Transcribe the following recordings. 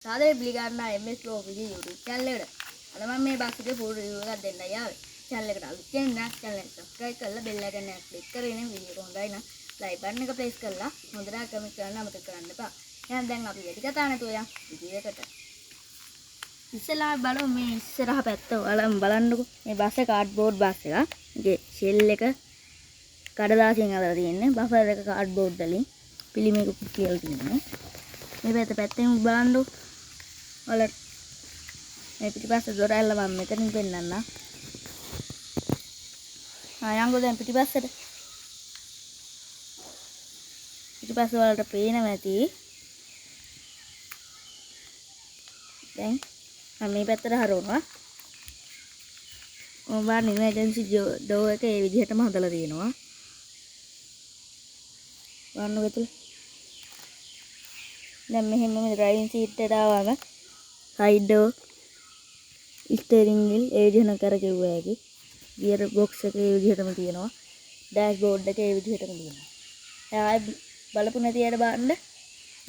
සාදරයෙන් පිළිගන්නා MS Vlog YouTube channel එකට. අද මම මේ බස් එකේ full review එකක් දෙන්නයි ආවේ. channel එකට අලුත් කෙනෙක් නම් channel එක subscribe කරලා bell icon එක click කරගෙන වීඩියෝ එක හොඳයි නම් like button එක press කරලා හොඳට comment කරන්න අමතක කරන්න එපා. එහෙනම් දැන් අපි වැඩි කතා නැතුව යමු වීඩියෝ එකට. ඉස්සෙල්ලා බලමු මේ ඉස්සරහ පැත්ත ඔයාලා බලන්නකෝ. මේ බස් එක කාඩ්බෝඩ් බස් එකක්. මේකේ shell එක කඩදාසියෙන් අදලා තියෙන්නේ. බෆර් එක කාඩ්බෝඩ් වලින් පිළිමයකට කියලා තියෙනවා. මේ පැත්තෙන් බලන්නකෝ. ඔයාලා මේ පිටිපස්සේ දොර ඇල්ල මම මෙතනින් පෙන්නන්නම්. යංගෝ දැන් පිටිපස්සට. පිටිපස්ස වලට පේනවා ඇති. දැන් මම මේ පැත්තට හරවනවා. ඔබ ඉමර්ජන්සි ඩෝර් එක ඒ විදිහටම හදලා තියෙනවා. බලන්නකෝ එතන. දැන් මෙහෙම මේ ඩ්‍රයිවිං සීට් එකට ආවම සයිඩ් ඩෝර් ස්ටියරින් වීල් ඒ විදිහටම කරගෙව්වා ඇති. ගියර් බොක්ස් එක ඒ විදිහටම තියෙනවා. ඩෑෂ්බෝඩ් එක ඒ විදිහටම තියෙනවා. දැන් ආයෙ බලපු නැති අයට බලන්න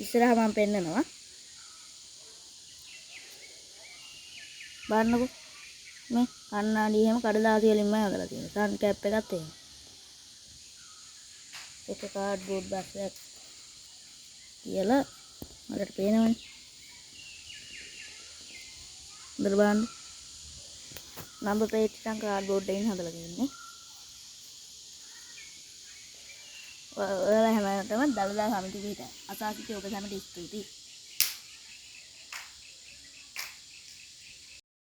ඉස්සරහා මම පෙන්නනවා. බලන්නකෝ මේ කණ්ණාඩි එහෙම කඩදාසි වලින්ම හදලා තියෙනවා. සන් කැප් එකත් එහෙම. ඒක කාඩ්බෝඩ් බස් එකක් කියලා මට පේනවනේ. හොඳට බලන්න. නම්බර් ප්ලේට් එකක් කාඩ්බෝඩ් එකෙන් හදලා තියෙන්නේ. ඔයාලා හැමෝටම දළදා සමිති පිට අසාසිතේ ඔබ සැමට ස්තුතියි.